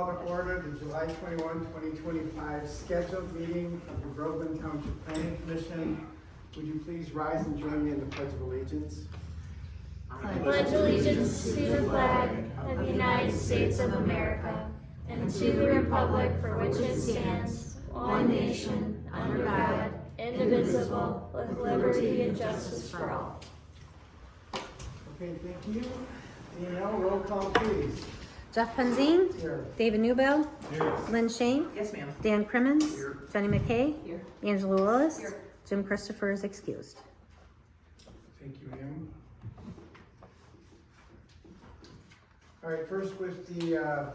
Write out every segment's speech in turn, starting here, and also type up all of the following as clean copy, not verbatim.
call to order the July 21, 2025 scheduled meeting of the Groveland Township Planning Commission. Would you please rise and join me in the Pledge of Allegiance? I pledge allegiance to the flag of the United States of America and to the republic for which it stands, one nation, under God, indivisible, with liberty and justice for all. Okay, thank you. Danielle, roll call please. Jeff Penzine, Here. David Newbell, Lynn Shane, Yes, ma'am. Dan Crimmins, Jenny McKay, Here. Angela Willis, Here. Jim Christopher is excused. Thank you, ma'am. All right, first with the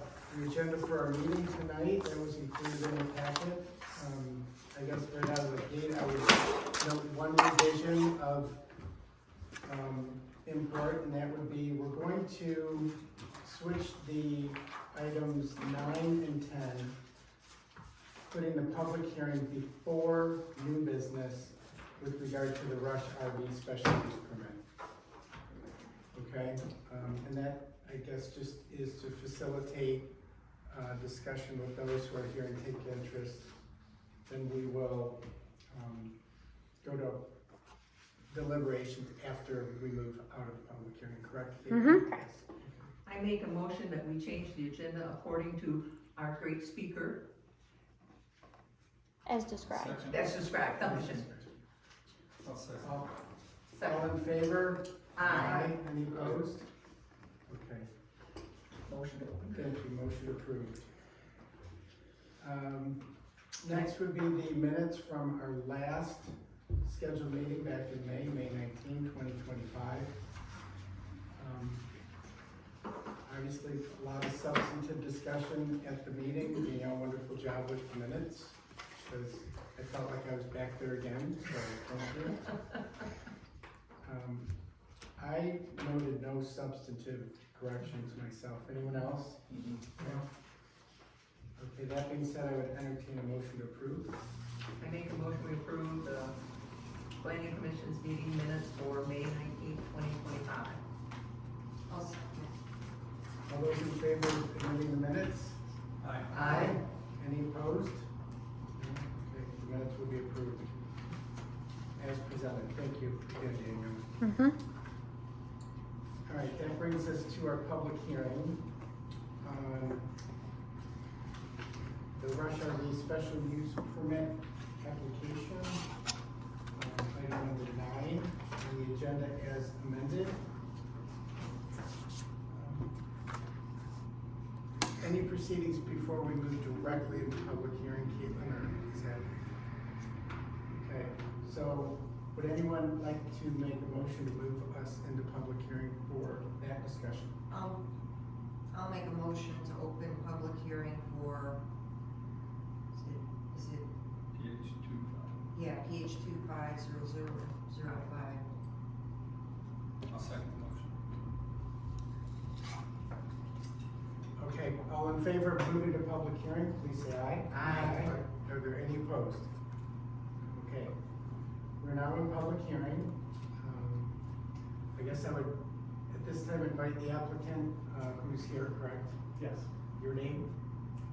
agenda for our meeting tonight, that was included in the packet. I guess right out of the gate, I would note one revision of import, and that would be, we're going to switch the items 9 and 10, putting the public hearing before new business with regard to the Rush RV special use permit. Okay, and that, I guess, just is to facilitate discussion with those who are here and take interest. Then we will go to deliberations after we move out of public hearing, correct? Mhm. Yes. I make a motion that we change the agenda according to our great speaker. As described. That's described, the motion. All in favor? Aye. Any opposed? Okay. Motion approved. Thank you, motion approved. Next would be the minutes from our last scheduled meeting back in May 19, 2025. Obviously, a lot of substantive discussion at the meeting. You know, wonderful job with the minutes, because I felt like I was back there again, so thank you. I noted no substantive corrections myself. Anyone else? No? Okay, that being said, I would entertain a motion to approve. I make a motion we approve the planning commission's meeting minutes for May 19th, 2025. All those in favor of approving the minutes? Aye. Any opposed? No? Okay, the minutes will be approved as presented. Thank you again, Daniel. All right, that brings us to our public hearing on the Rush RV special use permit application, item number 9, on the agenda as amended. Any proceedings before we move directly into public hearing, Caitlin, or is that? Okay, so would anyone like to make a motion to move us into public hearing for that discussion? I'll make a motion to open public hearing for, is it, PH 25. yeah, PH 250005. I'll second the motion. Okay, all in favor of moving to public hearing, please say aye. Aye. Are there any opposed? Okay, we're now in public hearing. I guess I would, at this time, invite the applicant, who's here, correct? Yes. Your name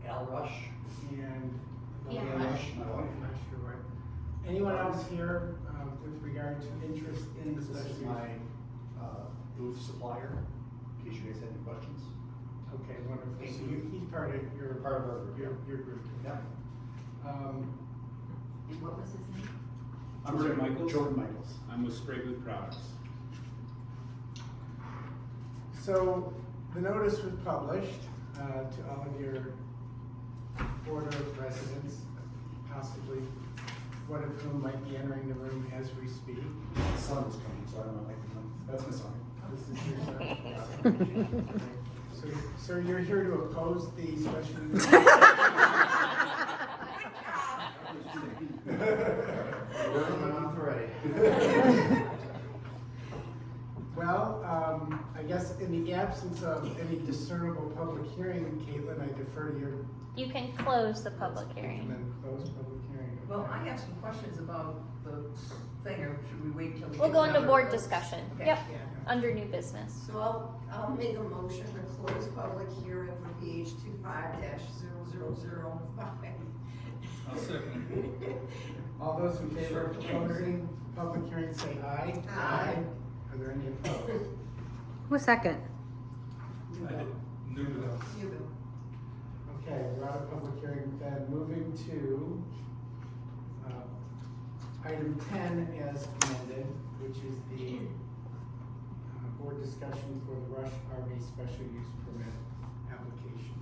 Al Rush. and. Yeah, Rush. my wife. I'm not sure what. Anyone else here, with regard to interest in the This special is use? my booth supplier, in case you guys have any questions. Okay, wonderful. So he's part of your. Part of our group, yeah. Your group. Yep. And what was his name? I'm Jordan Michaels. Jordan Michaels. I'm with Spray Booth Products. So the notice was published to all of your board of residents, possibly one of whom might be entering the room as we speak. My son is coming, so I don't know, that's my son. This is your son. So, sir, you're here to oppose the special use? Working my mouth already. Well, I guess in the absence absence of any discernible public hearing, Caitlin, I defer to your, You can close the public and hearing. then close public hearing. Well, Okay. I have some questions about the thing, or should we wait till we? We'll get go into another- board discussion. Okay, Yep, yeah. under new business. So I'll make a motion to close public hearing for PH 25-0005. I'll second. All those in favor of closing public hearing, say aye. Aye. Are there any opposed? Who's second? I did, new to that. You go. Okay, we're out of public hearing, then moving to, item 10 as amended, which is the, board discussion for the Rush RV special use permit application.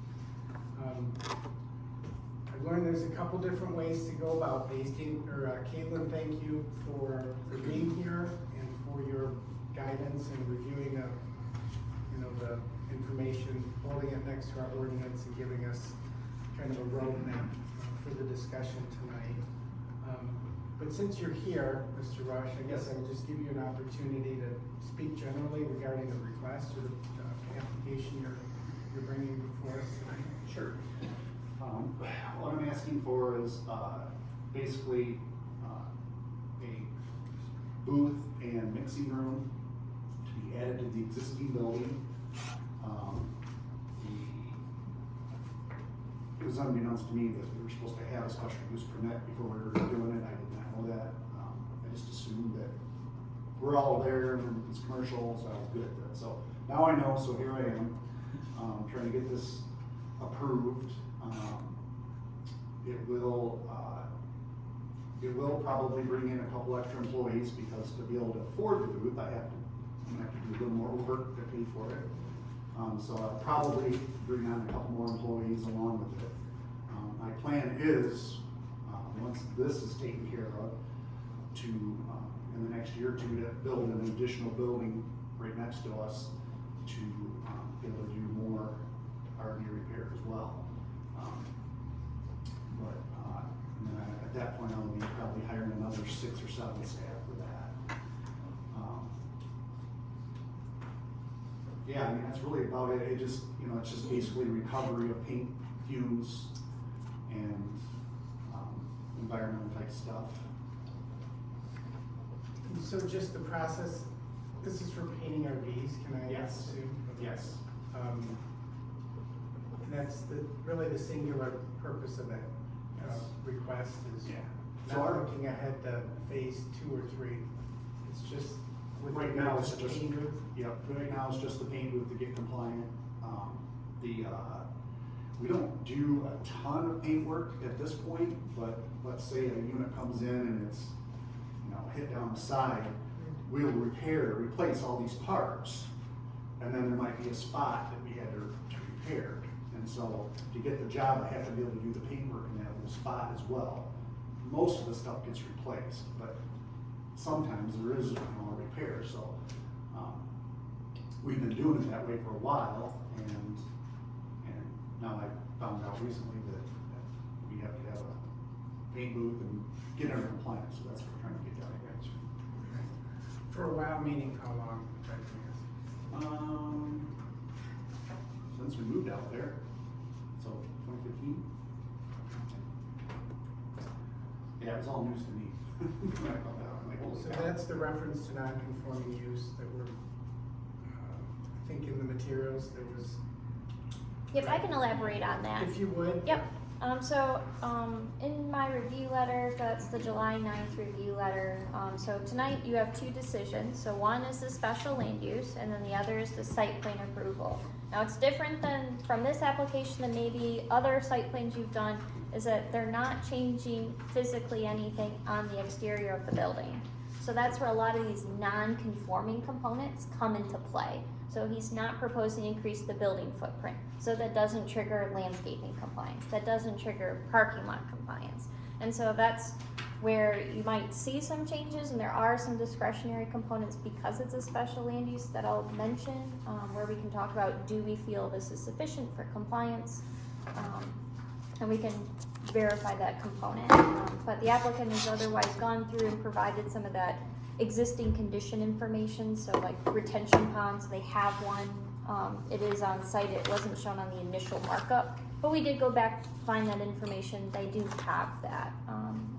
I've learned there's a couple different ways to go about these. Caitlin, thank you for being here and for your guidance and reviewing of, the information, holding it next to our ordinance and giving us kind of a roadmap for the discussion tonight. But since you're here, Mr. Rush, I guess I would just give you an opportunity to speak generally regarding the request or the application you're bringing before us tonight. Sure. What I'm asking for is, basically, a booth and mixing room to be added to the existing building. It was unbeknownst to me that we were supposed to have a special use permit before we were doing it. I did not know that. I just assumed that we're all there and it's commercial, so I was good at that. So now I know, so here I am, trying to get this approved. It will probably bring in a couple extra employees because to be able to afford the booth, I'm gonna have to do a little more work to pay for it. So I'll probably bring on a couple more employees along with it. My plan is, once this is taken care of, to, in the next year or two, to build an additional building right next to us to be able to do more RV repair as well. And then at that point, I'll be probably hiring another 6 or 7 staff for that. Yeah, I mean, that's really about it. It just, it's just basically recovery of paint fumes and environmental type stuff. So just the process, this is for painting RVs, can I Yes. assume? Yes. And that's really the singular purpose of that request is Yeah. So not our- looking ahead to phase 2 or 3. It's just with Right regard now, to it's the just, paint booth. yep, right now it's just the paint booth to get compliant. We don't do a ton of paint work at this point, but let's say a unit comes in and it's, hit down the side, we'll replace all these parts. And then there might be a spot that we had to repair. And so to get the job, I have to be able to do the paint work in that little spot as well. Most of the stuff gets replaced, but sometimes there is, a repair, so, we've been doing it that way for a while, and now I found out recently that we have to have a paint booth and get under compliance, so that's what we're trying to get done. For a while, meaning how long? I think Since we moved out there, so 2015. Yeah, it was all news to me. When I found out, I'm like, holy So cow. that's the reference to non-conforming use that we're, I think in the materials there was, Yep, I can elaborate on that. if you would. Yep, in my review letter, that's the July 9th review letter, so tonight you have 2 decisions. So one is the special land use, and then the other is the site plan approval. Now, it's different than, from this application than maybe other site plans you've done, is that they're not changing physically anything on the exterior of the building. So that's where a lot of these non-conforming components come into play. So he's not proposing to increase the building footprint. So that doesn't trigger landscaping compliance. That doesn't trigger parking lot compliance. And so that's where you might see some changes, and there are some discretionary components because it's a special land use that I'll mention, where we can talk about, do we feel this is sufficient for compliance? And we can verify that component. But the applicant has otherwise gone through and provided some of that existing condition information, so like retention ponds, they have one It is on site, it wasn't shown on the initial markup, but we did go back, find that information, they do have that.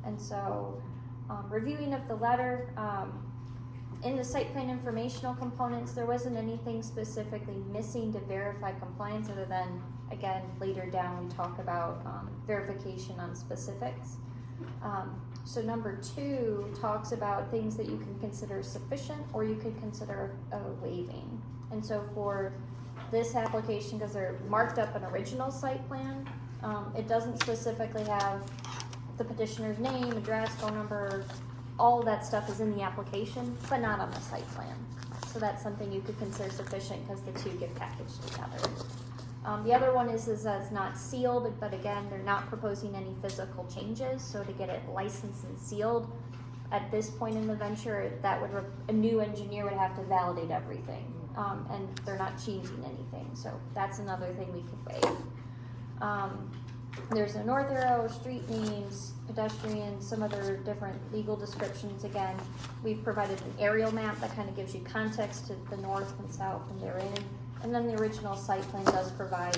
And so, reviewing of the letter, in the site plan informational components, there wasn't anything specifically missing to verify compliance other than, again, later down we talk about verification on specifics. So number 2 talks about things that you can consider sufficient or you could consider waiving. And so for this application, because they're marked up an original site plan, it doesn't specifically have the petitioner's name, address, phone number, all that stuff is in the application, but not on the site plan. So that's something you could consider sufficient because the two get packaged together. The other one is that it's not sealed, but again, they're not proposing any physical changes. So to get it licensed and sealed, at this point in the venture, that would a new engineer would have to validate everything, and they're not changing anything. So that's another thing we could waive. There's a north arrow, street names, pedestrian, some other different legal descriptions. Again, we've provided an aerial map that kind of gives you context to the north and south and therein. And then the original site plan does provide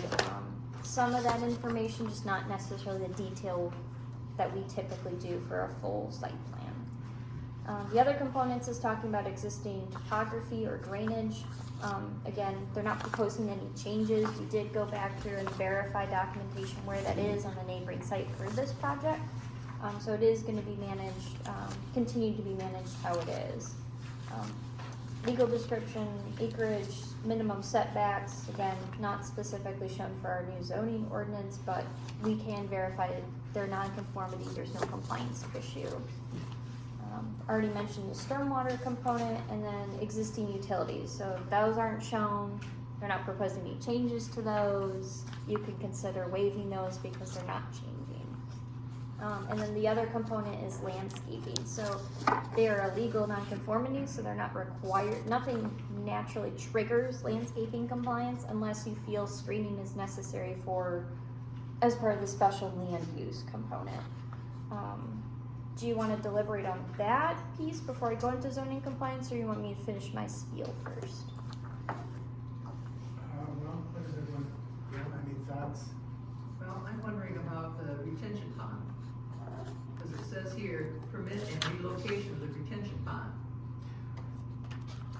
some of that information, just not necessarily the detail that we typically do for a full site plan. The other components is talking about existing topography or drainage. Again, they're not proposing any changes. We did go back through and verify documentation where that is on the neighboring site for this project. So it is going to be managed, continue to be managed how it is. Legal description, acreage, minimum setbacks, again, not specifically shown for our new zoning ordinance, but we can verify their nonconformity, there's no compliance issue. Already mentioned the stormwater component, and then existing utilities. So those aren't shown, they're not proposing any changes to those. You can consider waiving those because they're not changing. And then the other component is landscaping. So they are a legal nonconformity, so they're not required, nothing naturally triggers landscaping compliance unless you feel screening is necessary as part of the special land use component. Do you want to deliberate on that piece before I go into zoning compliance, or you want me to finish my spiel first? Well, what does everyone, any thoughts? Well, I'm wondering about the retention pond. Because it says here, permit and relocation of the retention pond.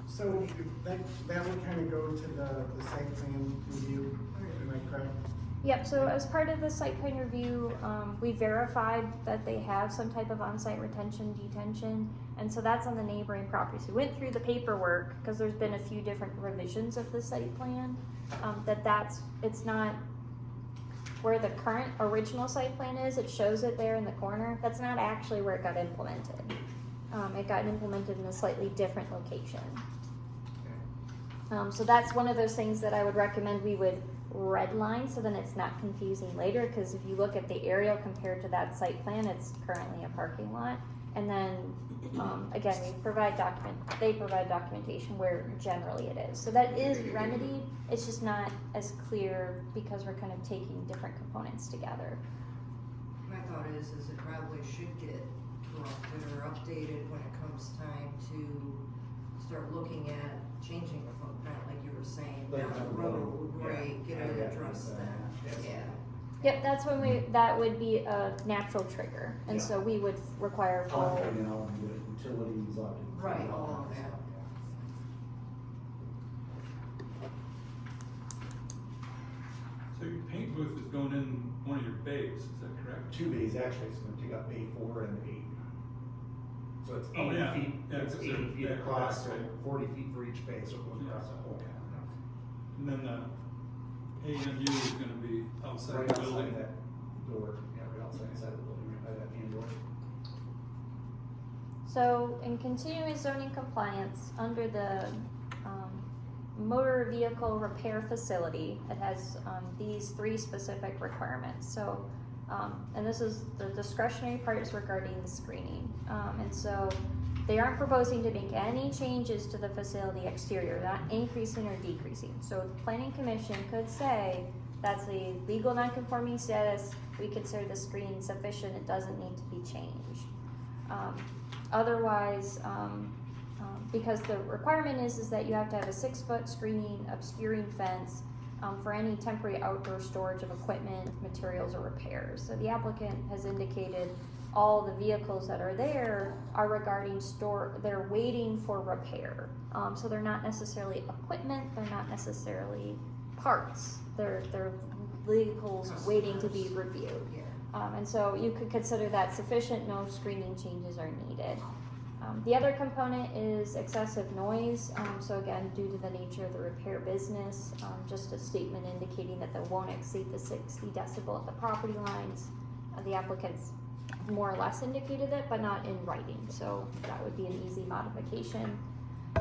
So that would kind of go to the site plan review, am I correct? Yep, so as part of the site plan review, we verified that they have some type of on-site retention, detention, and so that's on the neighboring properties. We went through the paperwork, because there's been a few different revisions of the site plan, it's not where the current original site plan is, it shows it there in the corner. That's not actually where it got implemented. It got implemented in a slightly different location. So that's one of those things that I would recommend we would redline so then it's not confusing later, because if you look at the aerial compared to that site plan, it's currently a parking lot. And then again, they provide documentation where generally it is. So that is remedied, it's just not as clear because we're kind of taking different components together. My thought is it probably should get corrected or updated when it comes time to start looking at changing the footprint, like you were saying, down the road, right, get it addressed then, yeah. Yep, that's when that would be a natural trigger, and so we would require full. Utilities, Right, all of that. So your paint booth is going in one of your bays, is that correct? 2 bays, actually, it's gonna take up bay 4 and 8. So it's 80 Oh, yeah. feet, Yeah, it's because 80 they're- feet yeah, across, so right. 40 feet for each bay, so it goes across the whole town. And then the AMU is gonna be outside Right the outside building. that door, yeah, right outside the building, right by that main door. So in continuing zoning compliance, under the motor vehicle repair facility, it has these 3 specific requirements. So, and this is the discretionary part is regarding the screening. And so they aren't proposing to make any changes to the facility exterior, not increasing or decreasing. So the planning commission could say that's a legal non-conforming status, we consider the screening sufficient, it doesn't need to be changed. Otherwise, because the requirement is that you have to have a 6-foot screening obscuring fence for any temporary outdoor storage of equipment, materials, or repairs. So the applicant has indicated all the vehicles that are there are regarding they're waiting for repair. So they're not necessarily equipment, they're not necessarily parts, they're vehicles waiting to be reviewed. Yeah. And so you could consider that sufficient, no screening changes are needed. The other component is excessive noise. So again, due to the nature of the repair business, just a statement indicating that they won't exceed the 60 decibel at the property lines. The applicant's more or less indicated it, but not in writing. So that would be an easy modification.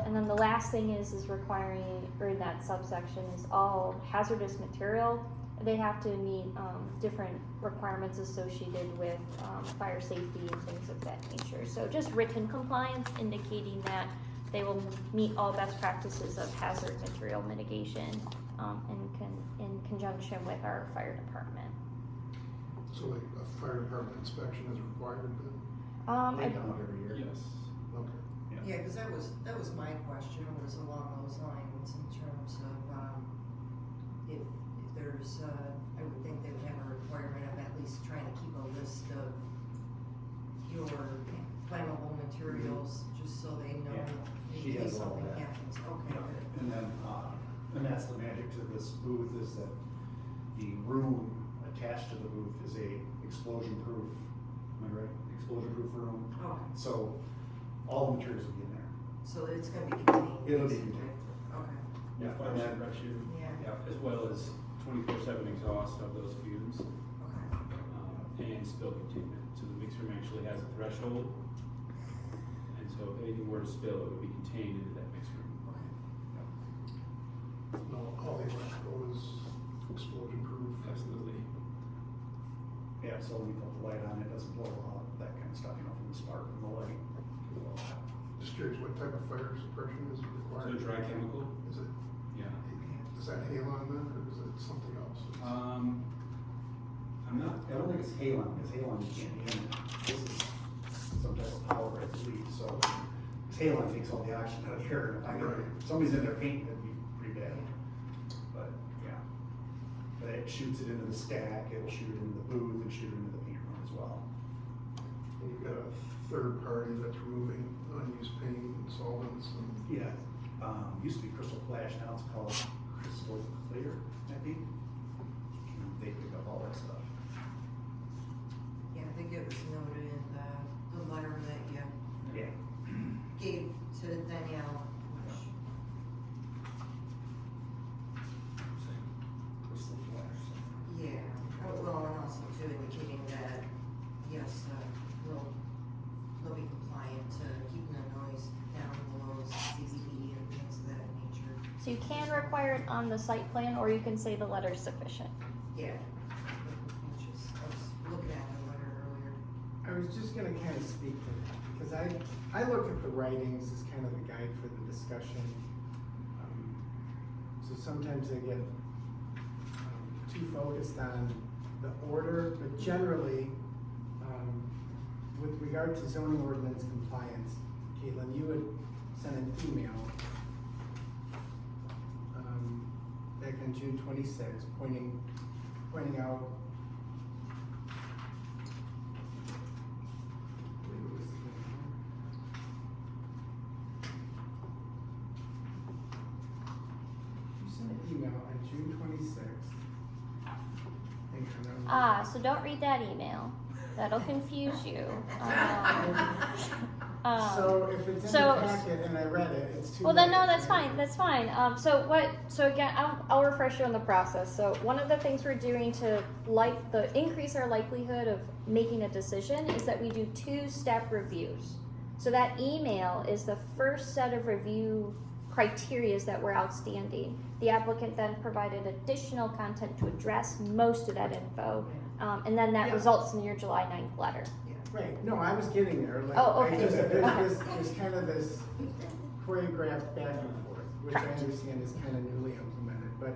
And then the last thing is requiring, or in that subsection, is all hazardous material. They have to meet different requirements associated with fire safety and things of that nature. So just written compliance indicating that they will meet all best practices of hazard material mitigation in conjunction with our fire department. So like a fire department inspection is required then? They come out every year. Yes. Okay. Yeah, cause that was my question, was along those lines in terms of, if there's, I would think they would have a requirement of at least trying to keep a list of your flammable materials, just so they know Yeah, in she case has all something that. happens. Okay, good. And then, and that's the magic to this booth, is that the room attached to the booth is a explosion-proof, am I right? Explosion-proof room. Okay, So all the materials will be in there. so it's gonna be contained. It'll be basically. contained. Okay, Yeah, fire suppression, yeah, yeah, as well as 24/7 exhaust of those fumes, okay. and spill containment. So the mixer room actually has a threshold, and so if anything were to spill, it would be contained into that mixer room. No, all the electrical is explosion proof. Absolutely. Yeah, so when you put the light on, it doesn't blow out, that kind of stuff, from the spark from the light. Just curious, what type of fire suppression is So required? dry chemical, Is it, yeah. is that halon then, or is it something else? I'm not, I don't think it's halon, because halon you can't aim it. This is some type of power, I believe, so. 'Cause halon takes all the oxygen out of the air, and if somebody's in there painting, it'd be pretty bad. But, yeah. But it shoots it into the stack, it'll shoot it into the booth, and shoot it into the paint room as well. And you've got a third party that's removing unused paint and solvents and. Yeah, used to be Crystal Flash, now it's called Crystal Clear, I think. And they pick up all that stuff. Yeah, I think it was noted in the letter that you Yeah. gave to Danielle, which, Crystal Flash. yeah, well, and also too indicating that, yes, they'll be compliant to keeping the noise down below CZB and things of that nature. So you can require it on the site plan, or you can say the letter's sufficient. Yeah, which is, I was looking at the letter earlier. I was just gonna kind of speak to that, because I look at the writings as kind of the guide for the discussion. So sometimes I get too focused on the order, but generally, with regard to zoning ordinance compliance, Caitlin, you had sent an email back on June 26th, pointing out you sent an email on June 26th. So don't read that email. That'll confuse you. So if it's in so- the packet and I read it, it's too Well, then, late. no, that's fine, that's fine. So again, I'll refresh you on the process. So one of the things we're doing to increase our likelihood of making a decision is that we do 2-step reviews. So that email is the first set of review criterias that were outstanding. The applicant then provided additional content to address most of that info. And then that Yeah. results in your July 9th letter. Right, no, I was getting there, like, Oh, I okay. just, Okay. there's kind of this choreographed back and forth, which I Correct. understand is kind of newly implemented, but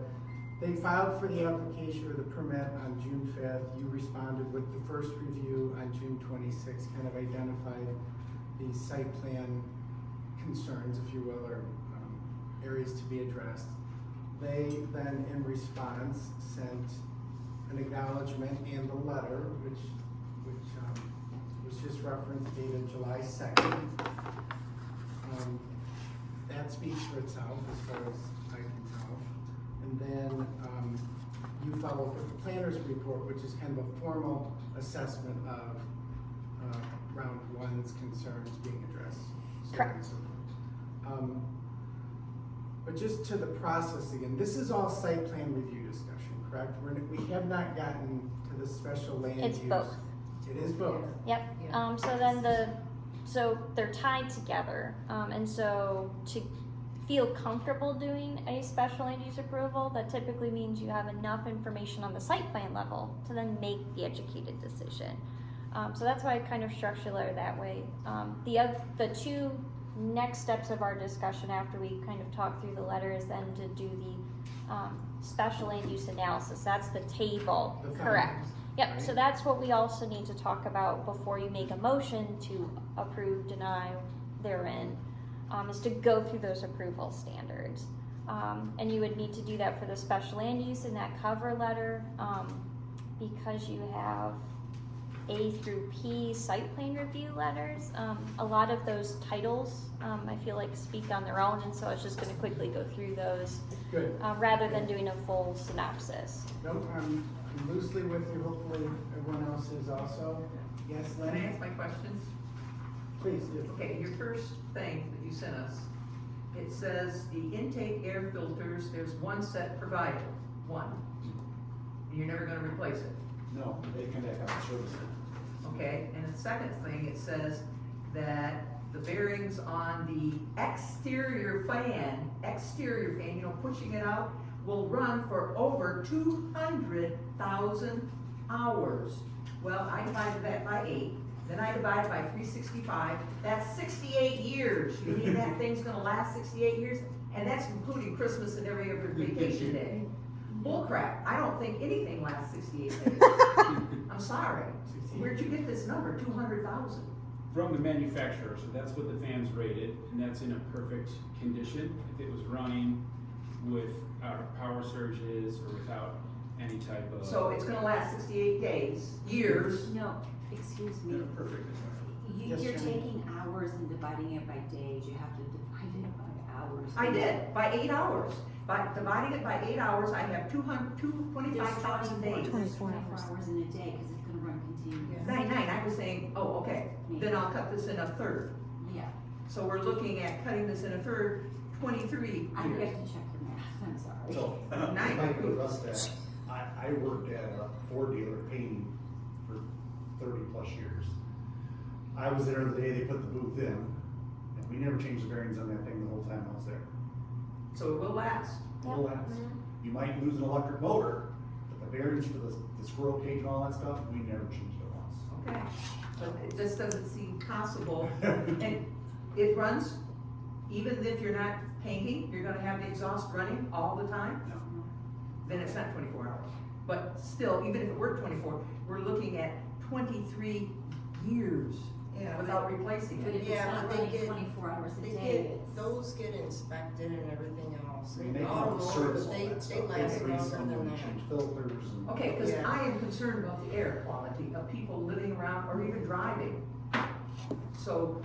they filed for the application or the permit on June 5th, you responded with the first review on June 26th, kind of identified the site plan concerns, if you will, or areas to be addressed. They then, in response, sent an acknowledgement and the letter, which was just referenced, dated July 2nd. That speaks for itself as far as I can tell. And then you follow up with the planner's report, which is kind of a formal assessment of round one's concerns being addressed. So on and so forth. But just to the process again, this is all site plan review discussion, correct? We have not gotten to the special land use. It's both. It is both. Yep, Yeah. so they're tied together, and so to feel comfortable doing a special land use approval, that typically means you have enough information on the site plan level to then make the educated decision. So that's why I kind of structure it that way. The two next steps of our discussion after we kind of talk through the letter is then to do the special land use analysis. That's the table, The correct? findings, Yep, right? so that's what we also need to talk about before you make a motion to approve, deny, therein, is to go through those approval standards. And you would need to do that for the special land use in that cover letter, because you have A through P site plan review letters. A lot of those titles, I feel like speak on their own, and so I was just gonna quickly go through those, Good. rather than doing a full synopsis. Nope, I'm loosely with you, hopefully everyone else is also. Yes, Can I Lenny? ask my questions? Please do. Okay, your first thing that you sent us, it says the intake air filters, there's one set provided, one. And you're never gonna replace it, No, they come back out and service it. okay? And the second thing, it says that the bearings on the exterior fan, you know, pushing it out, will run for over 200,000 hours. Well, I divided that by 8, then I divided by 365, that's 68 years. You mean that thing's gonna last 68 years? And that's including Christmas and every other vacation day. Bullcrap, I don't think anything lasts 68 days. I'm sorry, where'd you get this number, 200,000? From the manufacturer, so that's what the fan's rated, and that's in a perfect condition. If it was running without power surges or without any type of. So it's gonna last 68 days, years. No, excuse In me. a perfect environment. Yes, You're Jenny. taking hours and dividing it by days. You have to divide it by hours. I did, by 8 hours. By dividing it by 8 hours, I have 25,000 days. There's 24 hours in a day, cause it's gonna run continuously. 9, I was saying, oh, okay, then I'll cut this in a third. Yeah, So we're looking at cutting this in a third, 23 I have years. to check your math, I'm sorry. So, if I could address that, I worked at a Ford dealer painting for 30+ years. I was there the day they put the booth in, and we never changed the bearings on that thing the whole time I was there. So it will last. It'll last. You might lose an electric motor, but the bearings for the squirrel cage and all that stuff, we never changed it once. Okay, but it just doesn't seem possible. And it runs, even if you're not painting, you're gonna have the exhaust running all the time? No. Then it's not 24 hours. But still, even if it were 24, we're looking at 23 years Yeah, without replacing But it. if it's Yeah, not but they running get- 24 hours a They day, get, it's. those get inspected and everything else. I mean, they And come all with those, service, all they that stuff. last They grease longer them, than we that. change filters and. Okay, because Yeah. I am concerned about the air quality of people living around or even driving. So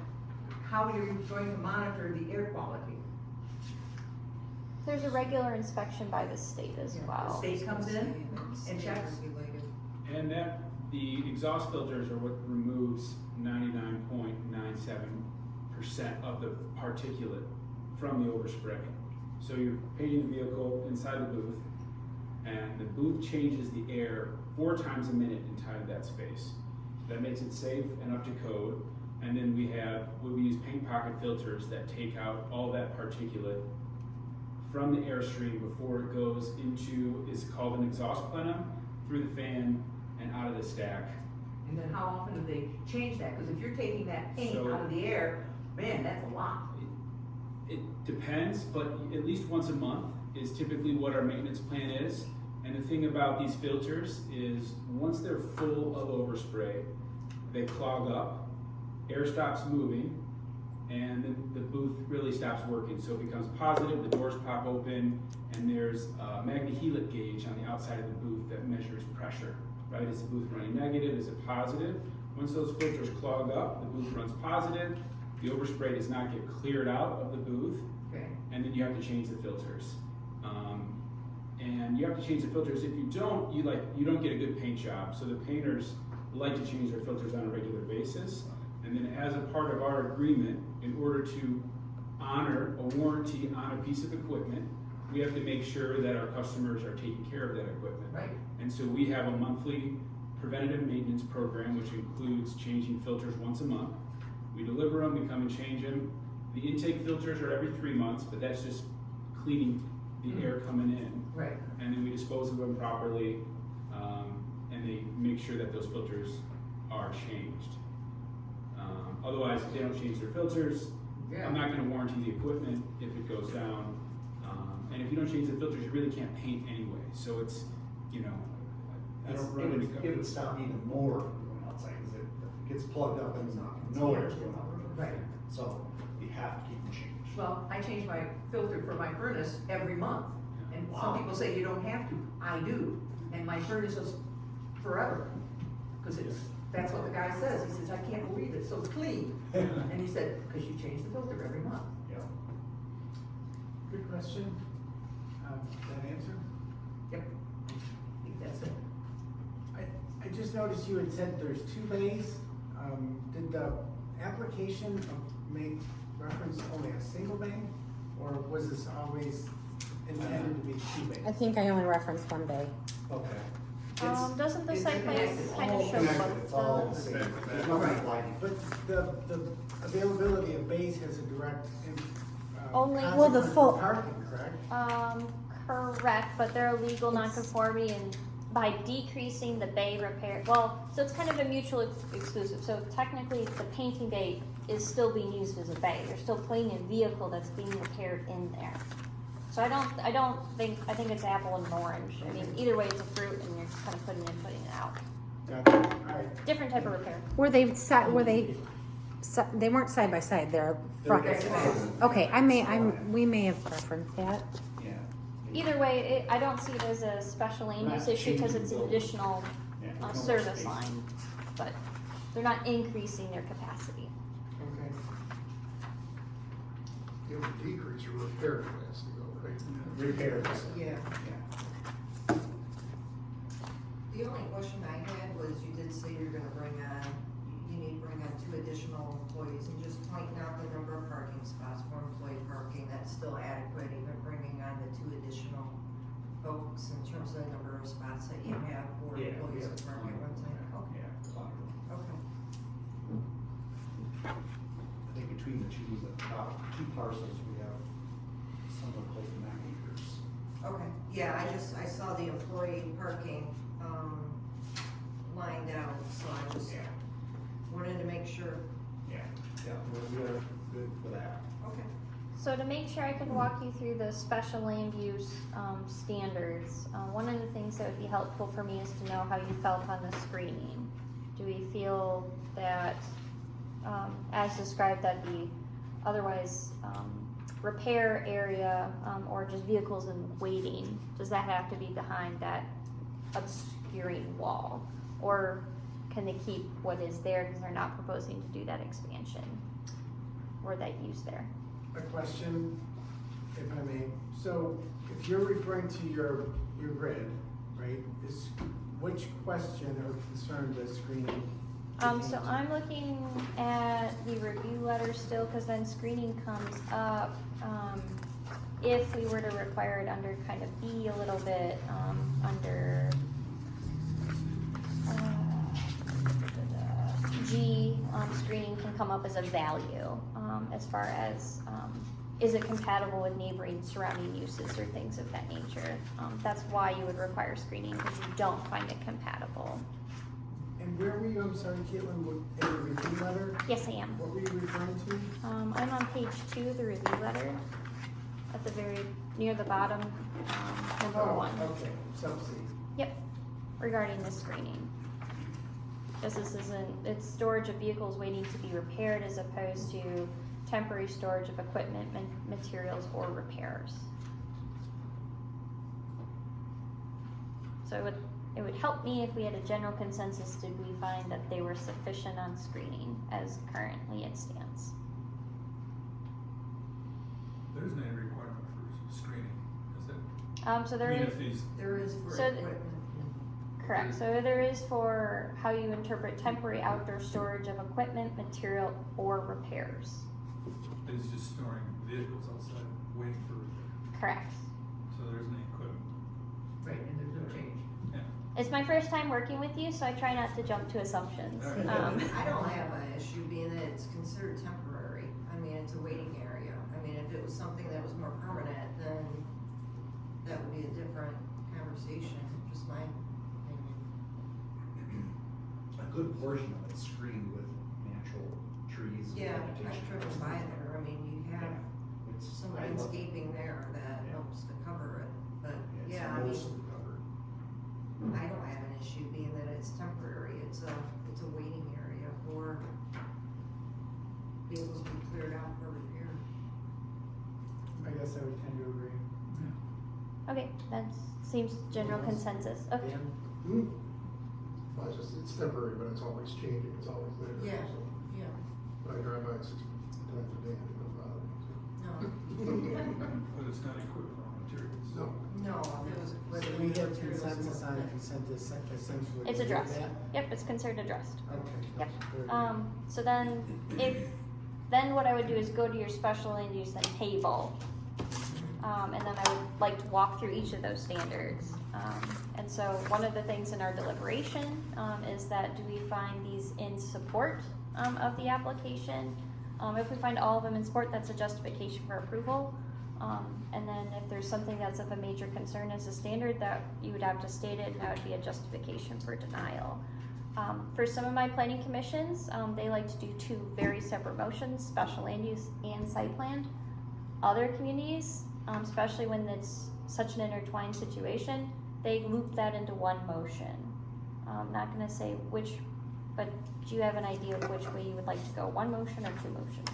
how are you going to monitor the air quality? There's a regular inspection by the state as The well. state comes in and checks? Regulated. And the exhaust filters are what removes 99.97% of the particulate from the overspray. So you're painting the vehicle inside the booth, and the booth changes the air 4 times a minute inside that space. That makes it safe and up to code. And then we use paint pocket filters that take out all that particulate from the airstream before it goes into, it's called an exhaust plenum, through the fan and out of the stack. And then how often do they change that? Because if you're taking that paint So- out of the air, man, that's a lot. It depends, but at least once a month is typically what our maintenance plan is. And the thing about these filters is once they're full of overspray, they clog up, air stops moving, and then the booth really stops working. So it becomes positive, the doors pop open, and there's a magnehelix gauge on the outside of the booth that measures pressure, right? Is the booth running negative, is it positive? Once those filters clog up, the booth runs positive, the overspray does not get cleared out of the booth, Okay. and then you have to change the filters. And you have to change the filters. If you don't, you don't get a good paint job. So the painters like to change their filters on a regular basis. And then as a part of our agreement, in order to honor a warranty on a piece of equipment, we have to make sure that our customers are taking care of that equipment. Right. And so we have a monthly preventative maintenance program, which includes changing filters once a month. We deliver them, we come and change them. The intake filters are every 3 months, but that's just cleaning the air coming in. Right. And then we dispose of them properly, and they make sure that those filters are changed. Otherwise, if they don't change their filters, Yeah. I'm not gonna warranty the equipment if it goes down. And if you don't change the filters, you really can't paint anyway, so it's, that's It the way to would, go. it would stop even more from going outside, because if it gets plugged up and no air's going out. Right. So you have to keep them changed. Well, I change my filter for my furnace every month, and some people say you don't have to. I do, and my furnace is forever, because that's what the guy says. He says, I can't believe it's so clean. And he said, because you change the filter every month. Yeah. Good question. That answer? Yep. I think that's it. I just noticed you had said there's 2 bays. Did the application make reference to only a single bay? Or was this always intended to be 2 bays? I think I only referenced 1 bay. Okay. Doesn't the it's site plan connected. kind of All show connected, it's all the both same. those? There's nothing like. But the availability of bays has a direct Only- well, the consequence full- for parking, correct? Correct, but they're a legal nonconformity, and by decreasing the bay repair, well, so it's kind of a mutual exclusive. So technically, the painting bay is still being used as a bay. They're still putting a vehicle that's being repaired in there. So I think it's apple and orange. I mean, either way, it's a fruit, and you're kind of putting it in, putting it out. Gotcha. All right. Different type of repair. They weren't side by side, they're front. Okay, we may have referenced that. Yeah. Either way, I don't see it as a special land use issue because it's an additional Yeah. service line, but they're not increasing their capacity. Okay. It would decrease your repair capacity though, right? Repairs. Yeah. Yeah. The only question I had was, you did say you're gonna you need to bring on 2 additional employees, and just pointing out the number of parking spots for employee parking, that's still adequate, even bringing on the 2 additional folks in terms of the number of spots that you have for Yeah, employees yeah. to park at one time. Okay, Yeah. okay. I think between the two parcels, we have somewhere close to 9 acres. Okay, yeah, I saw the employee parking, lined out, so I just wanted to make sure. Yeah. Yeah, we're good for that. Okay. So to make sure I can walk you through the special land use standards, one of the things that would be helpful for me is to know how you felt on the screening. Do we feel that, as described, that the otherwise repair area or just vehicles in waiting, does that have to be behind that obscuring wall? Or can they keep what is there because they're not proposing to do that expansion or that use there? A question, if I may. So if you're referring to your grid, right, is which question or concern does screening? So I'm looking at the review letter still, because then screening comes up, if we were to require it under kind of B a little bit, under, G, screening can come up as a value, as far as, is it compatible with neighboring surrounding uses or things of that nature? That's why you would require screening, because you don't find it compatible. And where were you, I'm sorry, Caitlin, in the review letter? Yes, I am. What were you referring to? I'm on page 2 of the review letter, at the very, near the bottom, number Oh, 1. okay, sub C. Yep, regarding the screening. Because this isn't, it's storage of vehicles waiting to be repaired as opposed to temporary storage of equipment, materials, or repairs. So it would help me if we had a general consensus, did we find that they were sufficient on screening as currently it stands? There isn't any requirement for screening, is it? So I there mean, is, if these, There is for So equipment. correct, so there is for how you interpret temporary outdoor storage of equipment, material, or repairs. it's just storing vehicles outside waiting for repair, Correct. so there isn't any equipment. Right, and there's no change. It's my first time working with you, so I try not to jump to assumptions. Alright. I don't have an issue being that it's considered temporary. I mean, it's a waiting area. I mean, if it was something that was more permanent, then that would be a different conversation, just my opinion. A good portion of it's screened with natural trees and Yeah, vegetation. I've driven by there. I mean, you have It's, some I love it. landscaping there that Yeah. helps to cover it, but It's yeah, I mean, mostly covered. I don't have an issue being that it's temporary. It's a waiting area for vehicles to be cleared out for repair. I guess I would tend to agree. Okay, that seems general consensus. Okay, Dan? Well, it's temporary, but it's always changing, it's always there. Yeah. so. Yeah, I drive by it 6 times a day, and it doesn't bother me, so. no, But it's not equipped with materials. No, no, if it was. So we have consensus on consent essentially. it's addressed. that? Yep, it's considered addressed. Okay. Yep. Very good. So then what I would do is go to your special land use and table. And then I would like to walk through each of those standards. And so one of the things in our deliberation, is that do we find these in support, of the application? If we find all of them in support, that's a justification for approval. And then if there's something that's of a major concern as a standard, that you would have to state it, and that would be a justification for denial. For some of my planning commissions, they like to do two very separate motions, special land use and site plan. Other communities, especially when it's such an intertwined situation, they loop that into one motion. I'm not gonna say which, but do you have an idea of which way you would like to go, one motion or two motions?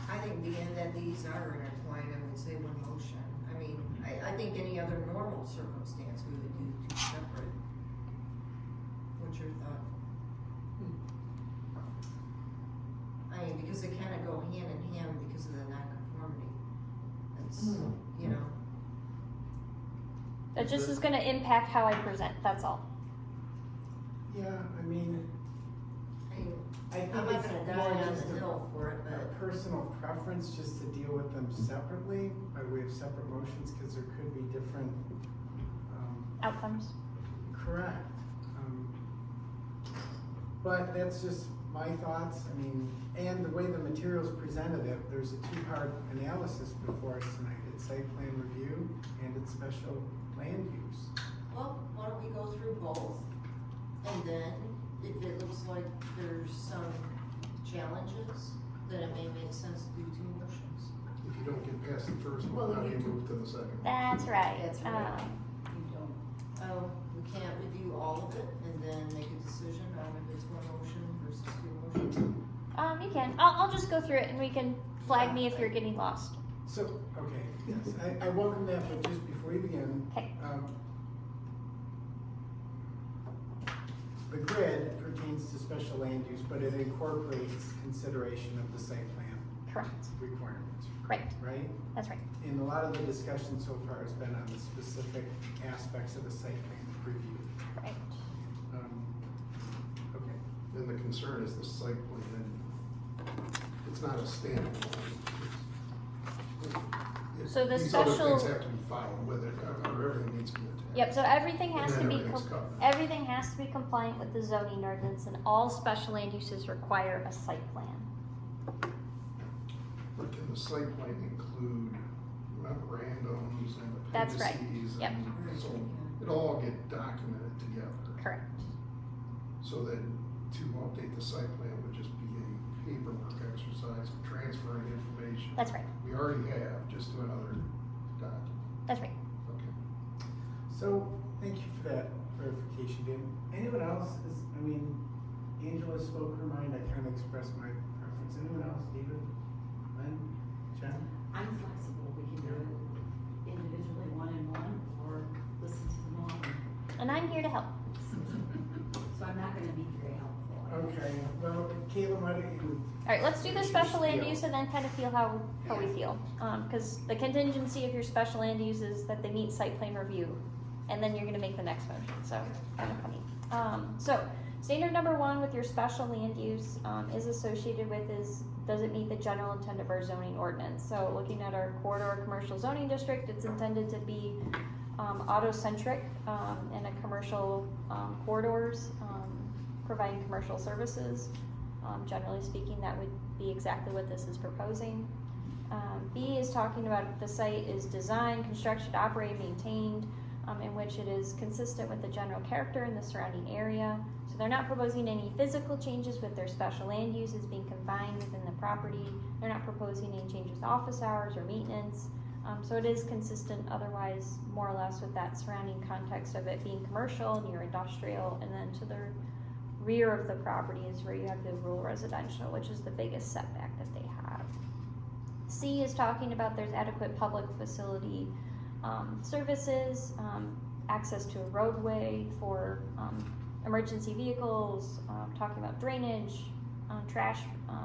I think being that these are intertwined, I would say one motion. I mean, I think any other normal circumstance, we would do two separate. What's your thought? I mean, because they kinda go hand in hand because of the non-conformity. That's, you know, That just is gonna impact how I present, that's all. Yeah, I mean, I mean, I think I'm not it's gonna more die on just the a hill for it, a but personal preference just to deal with them separately, by way of separate motions, cause there could be different, Outcomes. correct. But that's just my thoughts, I mean, and the way the materials presented it, there's a two-part analysis before us tonight. It's site plan review and it's special land use. well, why don't we go through both? And then if it looks like there's some challenges, then it may make sense to do two motions. if you don't get past the first Well, one, how do you you do- move to the second? That's right. That's right. You don't. Oh, we can't review all of it and then make a decision on if it's one motion versus two motions? You can, I'll just go through it and we can flag me if you're getting lost. So, okay, yes, I welcome that, but just before we begin. Okay. The grid pertains to special land use, but it incorporates consideration of the site plan Correct, requirements, right, right? that's right. And a lot of the discussion so far has been on the specific aspects of the site plan review. Right. Okay, And the concern is the site plan, it's not a standalone. So the These other special- things have to be filed with it, or everything needs to be attached. Yep, so everything has And to then be, everything's covered. everything has to be compliant with the zoning ordinance, and all special land uses require a site plan. But can the site plan include memorandums and That's right. appendices? Yep. And so it all get documented together. Correct. So that to update the site plan would just be a paperwork exercise of transferring information. That's right, We already have, just to another document. that's right. Okay. so, thank you for that clarification, Dan. Anyone else is, I mean, Angela spoke her mind, I kind of expressed my preference. Anyone else, David, Lynn, Jen? I'm flexible, we can do it individually, one-on-one, or listen to them all. And I'm here to help. So I'm not gonna be very helpful. Okay, well, Caitlin, why don't you? All right, let's do the special land Spiel. use and then kind of feel how we feel. Because the contingency of your special land use is that they meet site plan review, and then you're gonna make the next motion, so kind of funny. So, standard number one with your special land use, is associated with does it meet the general intent of our zoning ordinance? So looking at our corridor commercial zoning district, it's intended to be, auto-centric, in a commercial, corridors, providing commercial services. Generally speaking, that would be exactly what this is proposing. B is talking about the site is designed, constructed, operated, maintained, in which it is consistent with the general character in the surrounding area. So they're not proposing any physical changes with their special land uses being confined within the property. They're not proposing any changes to office hours or maintenance. So it is consistent otherwise, more or less, with that surrounding context of it being commercial, near industrial, and then to the rear of the property is where you have the rural residential, which is the biggest setback that they have. C is talking about there's adequate public facility services, access to a roadway for emergency vehicles, talking about drainage, trash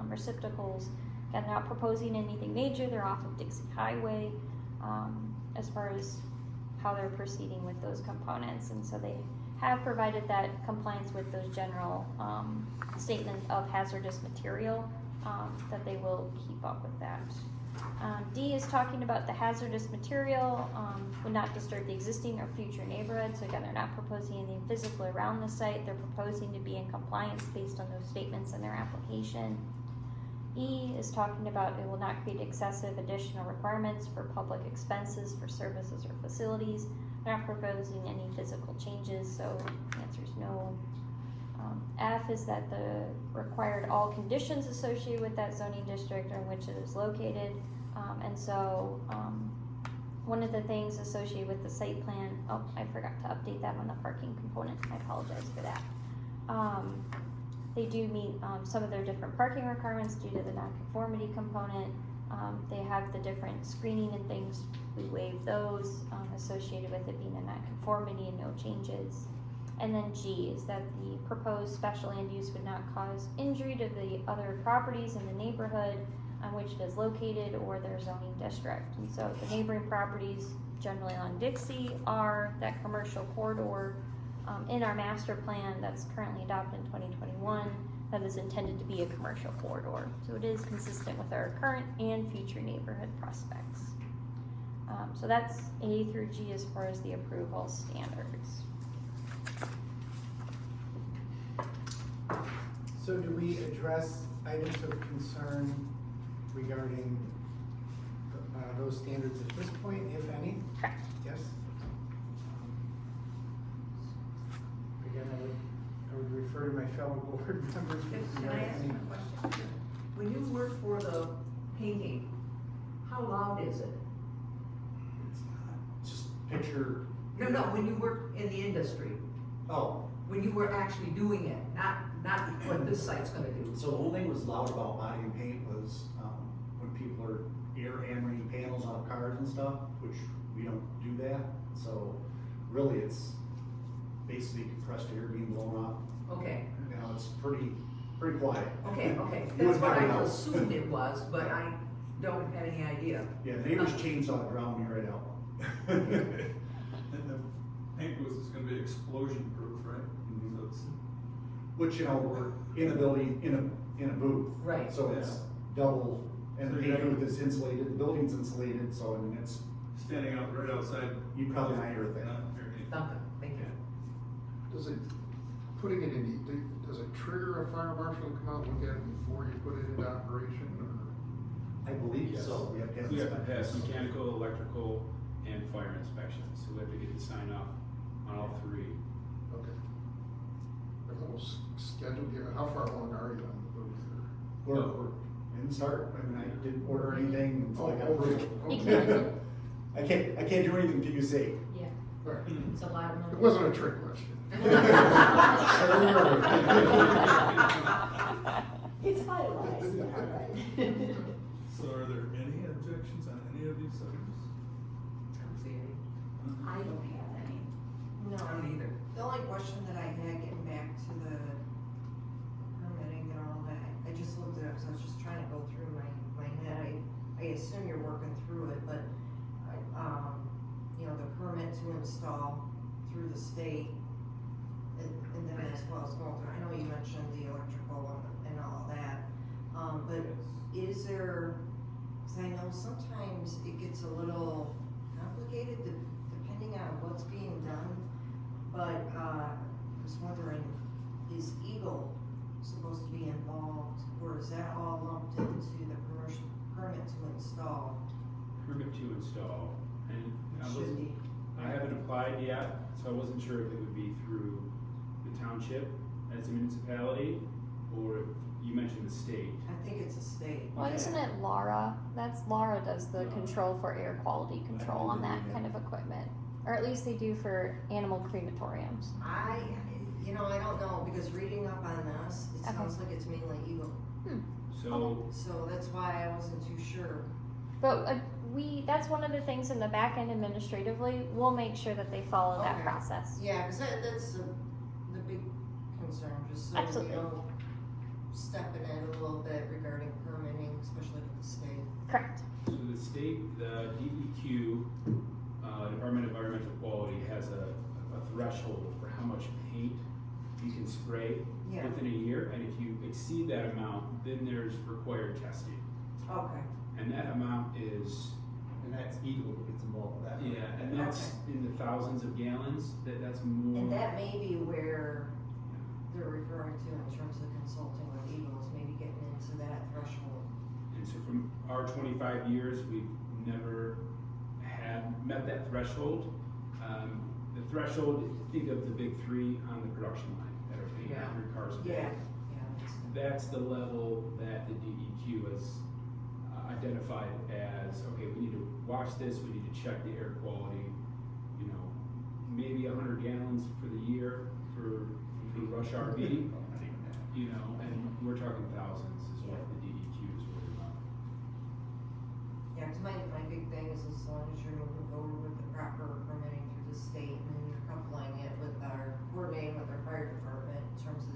receptacles. Again, they're not proposing anything major, they're off of Dixie Highway as far as how they're proceeding with those components, and so they have provided that compliance with those general statement of hazardous material, that they will keep up with that. D is talking about the hazardous material would not disturb the existing or future neighborhood. So again, they're not proposing anything physical around the site. They're proposing to be in compliance based on those statements in their application. E is talking about it will not create excessive additional requirements for public expenses for services or facilities. They're not proposing any physical changes, so the answer is no. F is that the required all conditions associated with that zoning district or in which it is located. And so one of the things associated with the site plan, oh, I forgot to update that on the parking component. I apologize for that. They do meet some of their different parking requirements due to the nonconformity component. They have the different screening and things. We waive those associated with it being a nonconformity and no changes. And then G is that the proposed special land use would not cause injury to the other properties in the neighborhood on which it is located or their zoning district. And so the neighboring properties generally on Dixie are that commercial corridor in our master plan that's currently adopted in 2021 that is intended to be a commercial corridor. So it is consistent with our current and future neighborhood prospects. So that's A through G as far as the approval standards. So do we address items of concern regarding those standards at this point, if any? Correct. Yes? Again, I would refer to my fellow board members. Can I ask you a question? When you work for the painting, how loud is it? It's not, just picture. No, when you work in the industry, Oh, when you were actually doing it, not what this site's gonna do. so the only thing was loud about body and paint was, when people are air hammering panels off cars and stuff, which we don't do that. So really, it's basically compressed air being blown off. Okay, You know, it's pretty quiet. okay, You that's would what never I know. assumed it was, but I don't have any idea. Yeah, the neighbor's chainsaw drowned me right out. And the paint booth is gonna be explosion proof, right? So it's, Which, you know, we're in a building, in a booth. Right. So it's double, and the So you paint have- booth is insulated, the building's insulated, so I mean, it's, standing out right outside. you probably not hear a thing. Not hear anything. Duncan, thank you. Does it, putting it in, does it trigger a fire marshal to come out and look at it before you put it into operation, or? I believe so. We have to have We have to inspectors. pass mechanical, electrical, and fire inspections, so we have to get the sign off on all three. Okay. Are those scheduled, how far along are you on the booth, or? We're in the start, I mean, I didn't order anything until I got approval. You can. I can't do anything until you say. Yeah, Right. it's a lot of money. It wasn't a trick question. It's finalized, all right. So are there any objections on any of these items? I don't have any. No. I don't either. The only question that I had, getting back to the permitting and all that, I just looked it up, so I was just trying to go through my head. I assume you're working through it, but, you know, the permit to install through the state, and then as well as going through, I know you mentioned the electrical and all of that, but is there, 'cause I know sometimes it gets a little complicated depending on what's being done, but, I was wondering, is Eagle supposed to be involved, or is that all lumped into the commercial permit to install? Permit to install, and I Should wasn't, be. I haven't applied yet, so I wasn't sure if it would be through the township as a municipality, or if you mentioned the state. I think it's a state. Well, isn't it Laura? Laura does the control for air quality control on that kind of equipment. Or at least they do for animal crematoriums. You know, I don't know, because reading up on this, it Okay. sounds like it's mainly Eagle. So, So that's why I wasn't too sure. But that's one of the things in the back end administratively, we'll make sure that they follow that Okay. process. Yeah, cause that's the big concern, just so we Absolutely. don't step in it a little bit regarding permitting, especially with the state. Correct. so the state, the DEQ, Department of Environmental Quality, has a threshold for how much paint you can spray Yeah, within a year, and if you exceed that amount, then there's required testing. okay, And that amount is, And that's Eagle that gets involved with that. yeah, and that's in the thousands of gallons, that's more. and that may be where they're referring to in terms of consulting with Eagle, is maybe getting into that threshold. And so from our 25 years, we've never met that threshold. The threshold, think of the big three on the production line that are painting 100 cars a day. Yeah. That's the level that the DEQ has identified as, okay, we need to watch this, we need to check the air quality, you know, maybe 100 gallons for the year for rush RV, you know, and we're talking thousands is what the DEQ is worried about. Yeah, 'cause my big thing is as long as you're moving forward with the proper permitting through the state, and then you're coupling it with coordinating with our fire department in terms of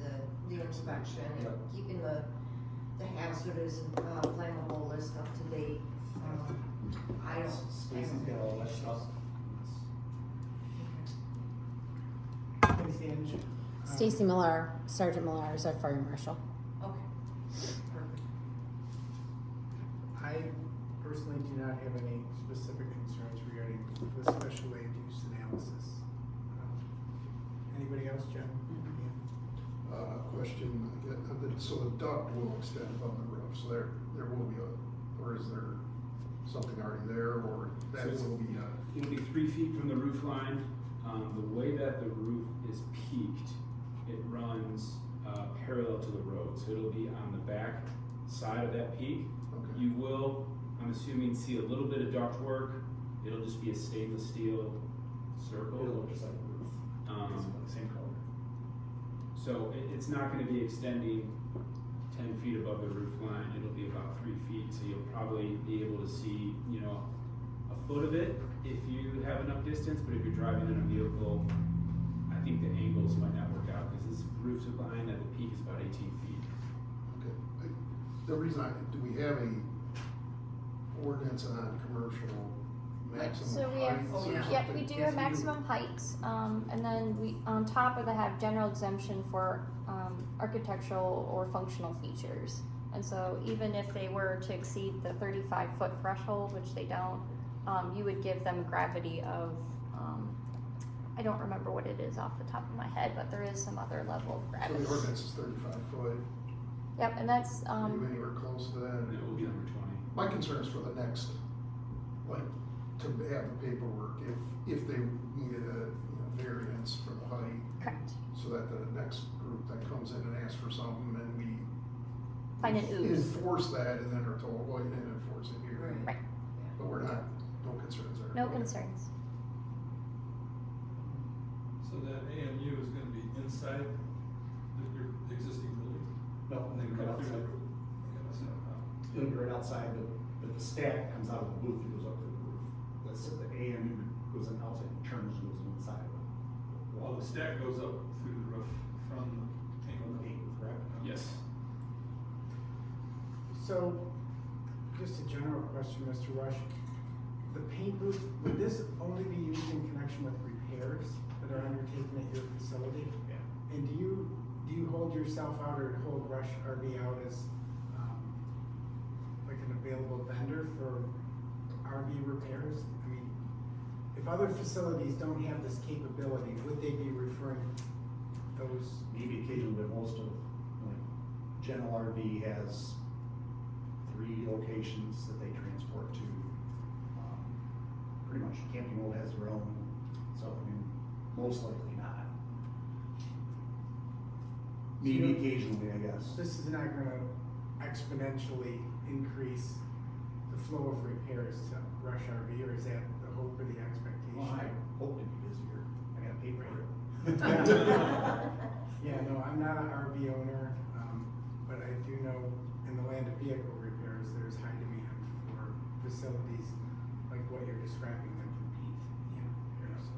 the inspection, and keeping the hazardous and flammable list up to date. I don't. Stacy's got all that stuff. Thanks, Ange. Stacy Millar, Sergeant Millar is our fire marshal. Okay, perfect. I personally do not have any specific concerns regarding the special land use analysis. Anybody else, Jen? Question, so the duct will extend above the roof, so there will be or is there something already there, or that will be It'll be 3 feet from the roof line. The way that the roof is peaked, it runs parallel to the road, so it'll be on the back side of that peak. okay. You will, I'm assuming, see a little bit of ductwork. It'll just be a stainless steel circle. It'll look just like a roof, basically, same color. So it's not gonna be extending 10 feet above the roof line, it'll be about 3 feet, so you'll probably be able to see, you know, a foot of it if you have enough distance, but if you're driving in a vehicle, I think the angles might not work out, because this roof's behind at the peak is about 18 feet. Okay. The reason do we have a ordinance on commercial maximum So we have, heights or yeah, something? we do have maximum heights, and then we, on top of that, have general exemption for, architectural or functional features. And so even if they were to exceed the 35-foot threshold, which they don't, you would give them a gravity of, I don't remember what it is off the top of my head, but there is some other level of So gravity. the ordinance is 35 foot, Yep, and that's, are you anywhere close to that? And it will be number 20. My concern is for the next, like, to have the paperwork, if they needed a variance for the height, correct. so that the next group that comes in and asks for something, and we Find an ooze. enforce that, and then are told, well, you didn't enforce it here. Right. But we're not, no concerns there. No concerns. So that AMU is gonna inside your existing building? No, And then right cut through outside. the roof? Okay, that's not a problem. It'll be right outside, but the stack comes out of the booth, it goes up to the roof. That's the AMU goes in outside, turns, goes inside of it. Well, the stack goes up through the roof from the paint From the booth. paint booth, correct? Yes. So, just a general question, Mr. Rush. The paint booth, would this only be used in connection with repairs that are undertaken at your facility? Yeah. And do you hold yourself out or hold Rush RV out as, like an available vendor for RV repairs? I mean, if other facilities don't have this capability, would they be referring those? Maybe occasionally, but most of, like, General RV has 3 locations that they transport to. Pretty much Camping World has their own, so I mean, most likely not. Maybe occasionally, I guess. This is not gonna exponentially increase the flow of repairs to Rush RV, or is that the hope or the expectation? Well, I hope to be busier. I gotta pay for it. Yeah, no, I'm not an RV owner, but I do know in the land of vehicle repairs, there's high demand for facilities like what you're describing that compete, you know, so.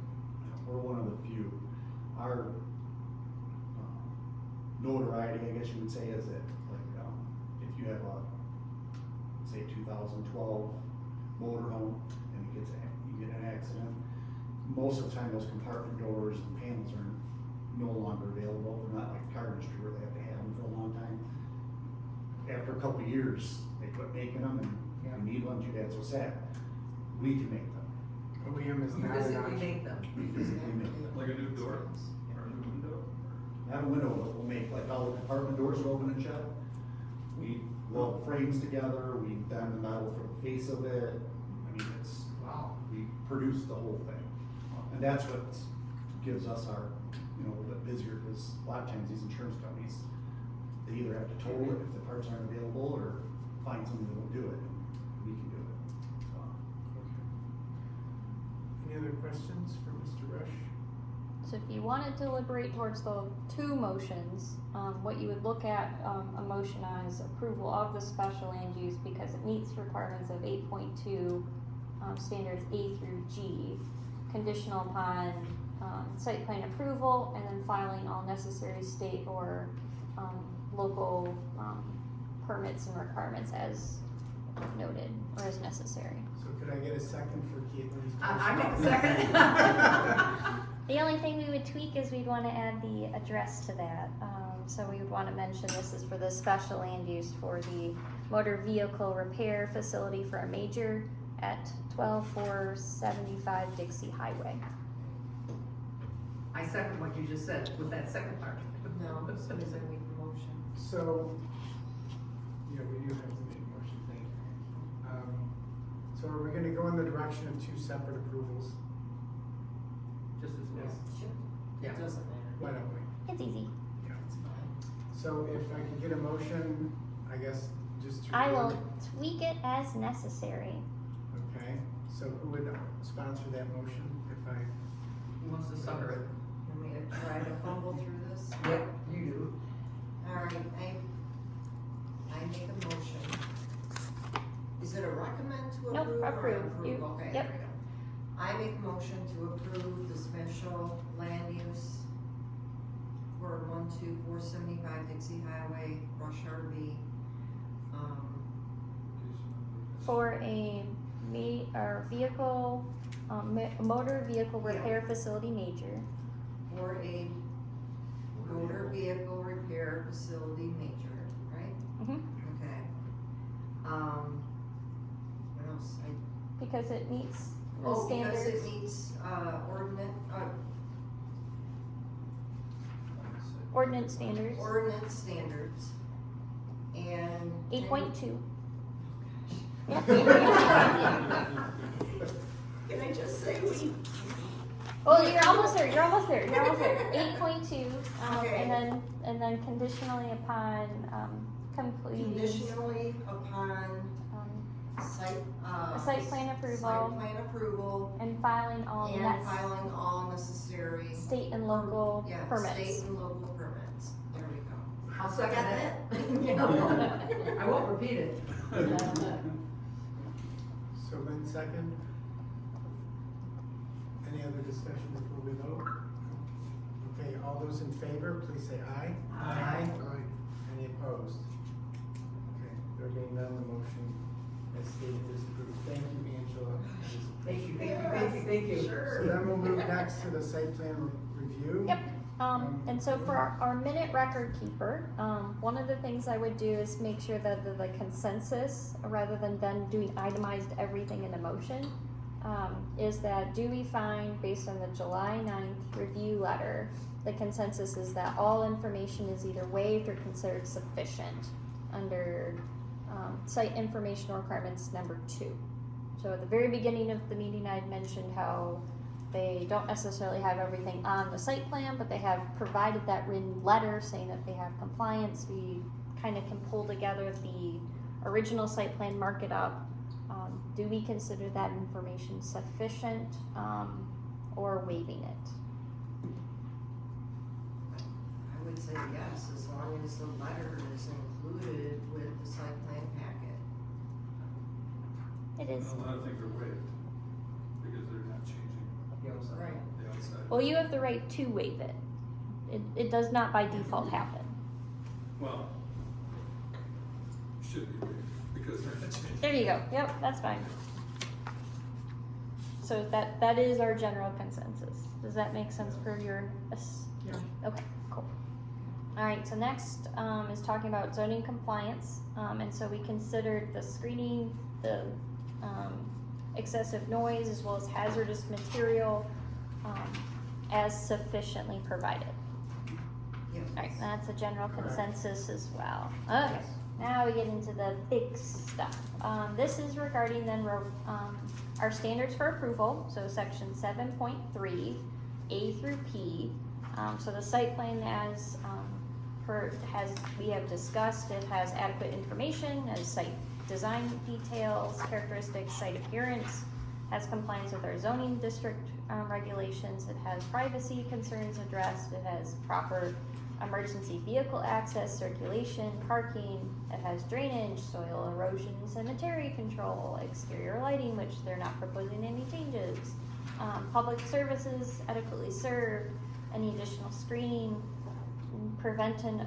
We're one of the few. Our notoriety, I guess you would say, is that, like, if you have a, say, 2012 motorhome and you get an accident, most of the time those compartment doors and panels are no longer available. They're not like the car industry where they have to have them for a long time. After a couple of years, they quit making them, and you need one, too bad, so sad. We can make them. OEM is You not an physically option. make them. We physically make them. Like a new door or a new window? Not a window, but we'll make, like, all the compartment doors are open and shut. We weld frames together, we bend the metal for the face of it. I mean, it's, wow, we produce the whole thing. And that's what gives us our, a little bit busier, because a lot of times these insurance companies, they either have to total it if the parts aren't available, or find somebody that will do it, and we can do it. So, Any other questions for Mr. Rush? So if you wanted to deliberate towards the 2 motions, what you would look at a motion on is approval of the special land use because it meets requirements of 8.2 standards A through G, conditional upon site plan approval and then filing all necessary state or local permits and requirements as noted or as necessary. So could I get a second for Caitlin's? I make a motion? second. The only thing we would tweak is we'd want to add the address to that. So we would want to mention this is for the special land use for the motor vehicle repair facility for a major at 12475 Dixie Highway. I second what you just said with that second part. No, as soon as I make the motion. So, yeah, we do have to make a motion, thank you. So are we gonna go in the direction of 2 separate approvals? Just as well. Sure. Yeah. It doesn't matter. Why don't we? It's easy. Yeah. It's fine. So if I could get a motion, I guess, just to. I will tweak it as necessary. Okay, so who would sponsor that motion if I? Who wants to sucker it? Want me to try to fumble through this? Yep, you do. Alright, I make a motion. Is it a recommend to Nope, approve or approve. approve? You- Okay, yep. there we go. I make a motion to approve the special land use for 12475 Dixie Highway, Rush RV. For a vehicle, motor vehicle repair facility major. For a motor vehicle repair facility major, right? Mhm. Okay. What else? Because it meets the Oh, because standards. it meets, Ordinance standards. ordinance standards, and. 8.2. Can I just say we? Oh, you're almost there. 8.2, Okay. and then conditionally upon completing Conditionally upon Site plan approval. Site plan approval And filing all and filing all necessary. state and local Yeah, permits. state and local permits. There we go. I'll second Got that. it? I won't repeat it. So Lynn second. Any other discussion before we vote? Okay, all those in favor, please say aye. Aye. Any opposed? Okay, there being none, the motion as stated is approved. Thank you, Angela. Thank you, thank you, thank you, thank you. So then we'll move next to the site plan review. Yep. And so for our minute record keeper, one of the things I would do is make sure that the consensus, rather than then doing itemized everything in a motion, is that do we find, based on the July 9th review letter, the consensus is that all information is either waived or considered sufficient under site information requirements number 2. So at the very beginning of the meeting, I had mentioned how they don't necessarily have everything on the site plan, but they have provided that written letter saying that they have compliance. We kind of can pull together the original site plan, mark it up. Do we consider that information sufficient or waiving it? I would say yes, as long as the letter is included with the site plan packet. It is. A lot of things are waived, because they're not changing Right. the outside. Well, you have the right to waive it. It does not by default happen. Well, should be waived, because they're not changing. There you go. Yep, that's fine. So that is our general consensus. Does that make sense for your? Yeah. Okay, cool. All right. So next is talking about zoning compliance, and so we considered the screening, the excessive noise, as well as hazardous material as sufficiently provided. Yes. All right, that's a general Correct. consensus as well. Okay, now we get into the big stuff. This is regarding then our standards for approval, so section 7.3, A through P. So the site plan we have discussed, it has adequate information as site design details, characteristics, site appearance, has compliance with our zoning district regulations, it has privacy concerns addressed, it has proper emergency vehicle access, circulation, parking, it has drainage, soil erosion, cemetery control, exterior lighting, which they're not proposing any changes, public services adequately served, any additional screening, prevention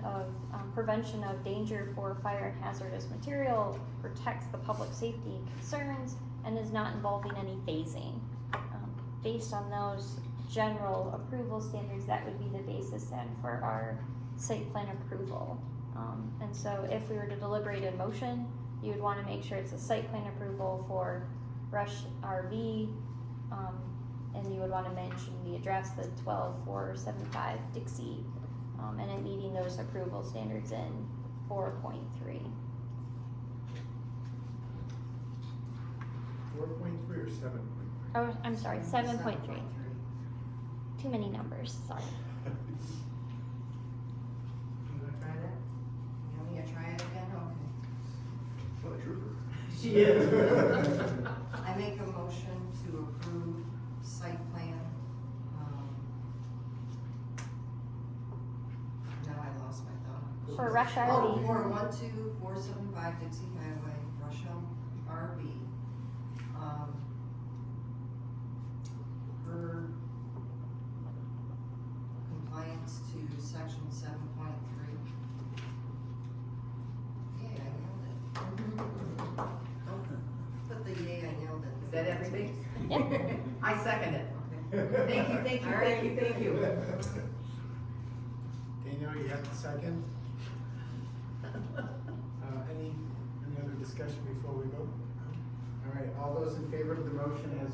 of danger for fire and hazardous material, protects the public safety concerns, and is not involving any phasing. Based on those general approval standards, that would be the basis then for our site plan approval. And so if we were to deliberate a motion, you would want to make sure it's a site plan approval for Rush RV, and you would want to mention the address, the 12475 Dixie, and it meeting those approval standards in 4.3. 4.3 or 7.3? Oh, I'm sorry, 7.3. Too many numbers, sorry. You wanna try that? You want me to try it again? Okay. What a trooper. She is. I make a motion to approve site plan. Now I lost my thought. For Rush Oh, RV. for 12475 Dixie Highway, Rushell RV. Per compliance to section 7.3. Yay, I nailed it. Put the yay, I nailed it. Is that everything? Yep. I second it. Okay. Thank you, thank you, thank you, thank you. Daniel, you have the second? Any other discussion before we vote? All right, all those in favor of the motion as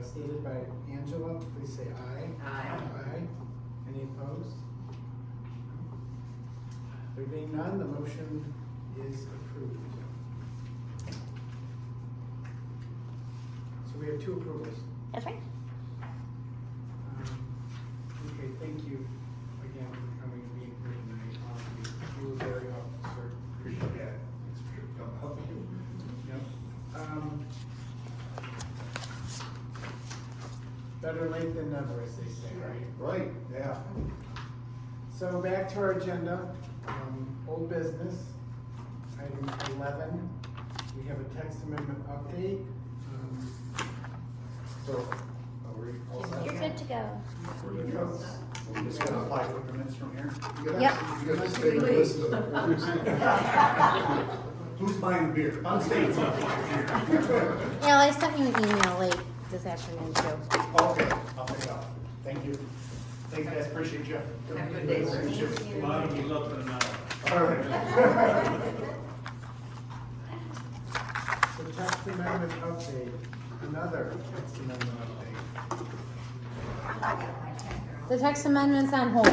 stated by Angela, please say aye. Aye. Aye. Any opposed? There being none, the motion is approved. So we have 2 approvals. That's right. Okay, thank you again for coming and being here tonight. You were very helpful, sir. Appreciate that. Thanks for coming out. Better late than never, as they say, right? Right, yeah. So back to our agenda, old business, item 11. We have a text amendment update. So, are we all set? You're good to go. We're good to go. We just gotta apply for permits from here? You gotta- Yep. You gotta stay and listen to the boards. Who's buying the beer? I'm staying. Yeah, I sent you an email late this afternoon too. Okay, I'll pick it up. Thank you. Thanks, guys, appreciate you. Have a good day, sir. A lot of you up and All right. So text amendment update, another text amendment update. The text amendment's on hold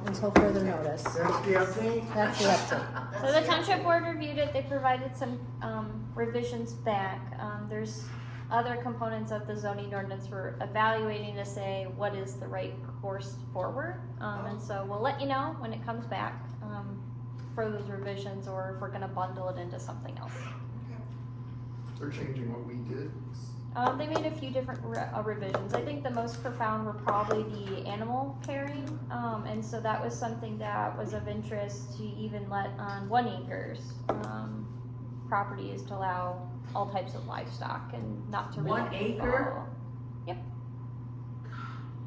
until further notice. That's the update? That's the update. So the township board reviewed it, they provided some revisions back. There's other components of the zoning ordinance we're evaluating to say what is the right course forward. And so we'll let you know when it comes back for those revisions, or if we're gonna bundle it into something else. They're changing what we did. They made a few different revisions. I think the most profound were probably the animal caring. And so that was something that was of interest to even let on 1 acres properties to allow all types of livestock and not to really 1 acre? follow. Yep.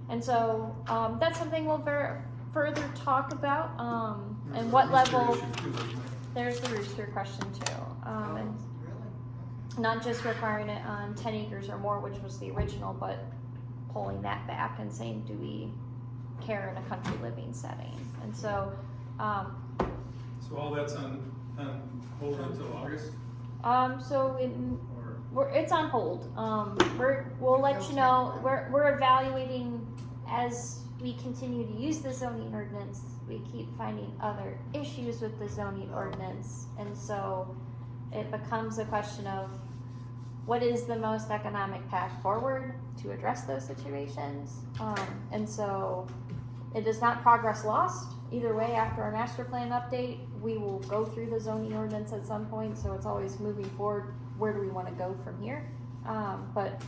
And so that's something we'll further talk about. And what level, there's the rooster question too. And not just requiring it on 10 acres or more, which was the original, but pulling that back and saying, do we care in a country living setting? And so, So all that's on hold until August, it's on hold. We'll let you know. We're evaluating as we continue to use the zoning ordinance. We keep finding other issues with the zoning ordinance, and so it becomes a question of what is the most economic path forward to address those situations. And so it is not progress lost. Either way, after our master plan update, we will go through the zoning ordinance at some point, so it's always moving forward. Where do we want to go from here? But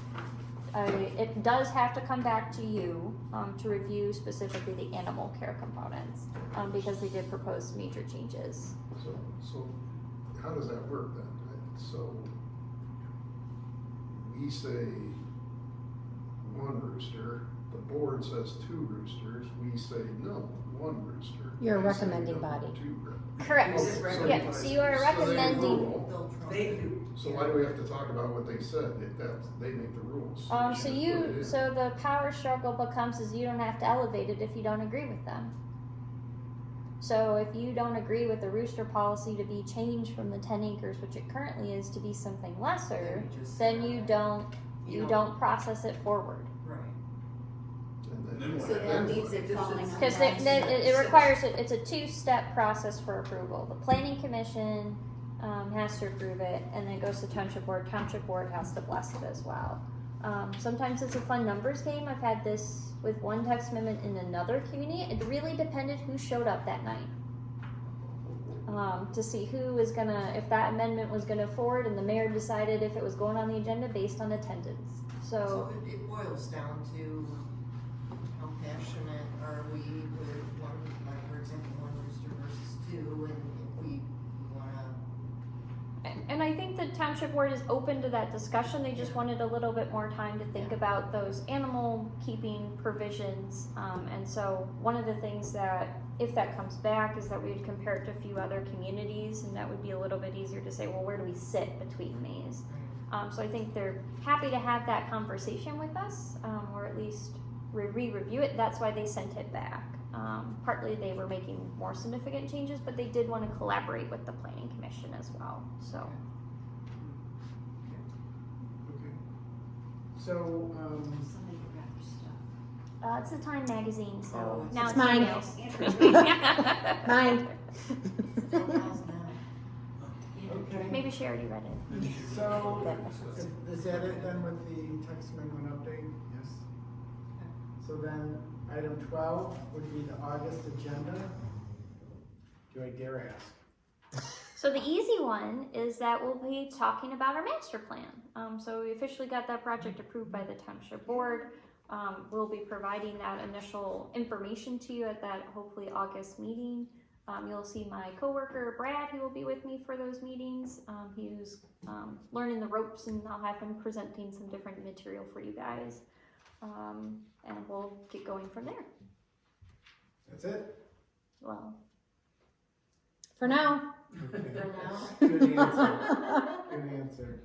it does have to come back to you to review specifically the animal care components, because they did propose major changes. So how does that work then? So we say 1 rooster, the board says 2 roosters, we say no, 1 rooster. You're a They say recommending no, body. 2 Correct. So- Yeah, so you are so they recommending. rule. They do. So why do we have to talk about what they said? They make the rules. We So can't put it in. so the power struggle becomes is you don't have to elevate it if you don't agree with them. So if you don't agree with the rooster policy to be changed from the 10 acres, which it currently is, to be something lesser, then you don't process it forward. Right. And then So that leaves it falling on Because that. it requires, it's a 2-step process for approval. The planning commission has to approve it, and then it goes to township board. Township board has to bless it as well. Sometimes it's a fun numbers game. I've had this with one text amendment in another community. It really depended who showed up that night. To see who was gonna, if that amendment was gonna forward, and the mayor decided if it was going on the agenda based on attendance. So, So it boils down to how passionate are we with one, like, for example, 1 rooster versus 2, and if we wanna. and I think the township board is open to that discussion. They just wanted a little bit more time to think about those animal keeping provisions. And so one of the things that, if that comes back, is that we would compare it to a few other communities, and that would be a little bit easier to say, well, where do we sit between these? So I think they're happy to have that conversation with us, or at least re-review it. That's why they sent it back. Partly they were making more significant changes, but they did want to collaborate with the planning commission as well, so. Okay. So, Somebody forgot their stuff. It's the Time magazine, so Oh, now it's it's mine. emails. Mine. okay. Maybe she already read it. So, is that it then with the text amendment update? Yes. So then, item 12 would be the August agenda. Do I dare ask? So the easy one is that we'll be talking about our master plan. So we officially got that project approved by the township board. we'll be providing that initial information to you at that hopefully August meeting. You'll see my coworker Brad, who will be with me for those meetings. He's learning the ropes, and I'll have him presenting some different material for you guys. And we'll get going from there. That's it? Well, For now. Okay. For now. Good answer, good answer.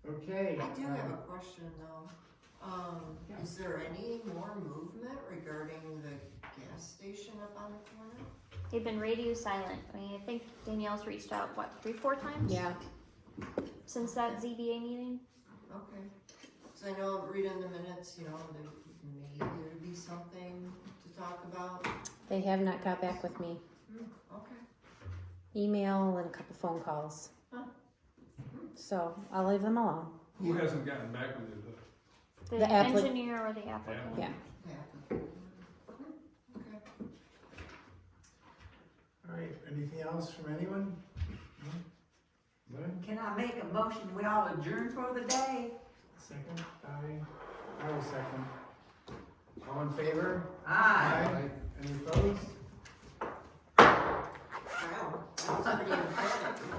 Okay. I do have a question though. Is there any more movement regarding the gas station up on the corner? they've been radio silent. I mean, I think Danielle's reached out, what, 3-4 times? Yeah. Since that ZBA meeting? Okay, so I know reading the minutes, you know, there may be something to talk about. They have not got back with me. Okay. Email and a couple phone calls. Huh. So I'll leave them alone. Who hasn't gotten back with you? The The appli- engineer or the applicant? Yeah. Yeah. Okay. All right, anything else from anyone? No? Good? Can I make a motion, we all adjourn for the day? Second, I will second. All in favor? Aye. Any opposed? Wow, that was pretty impressive.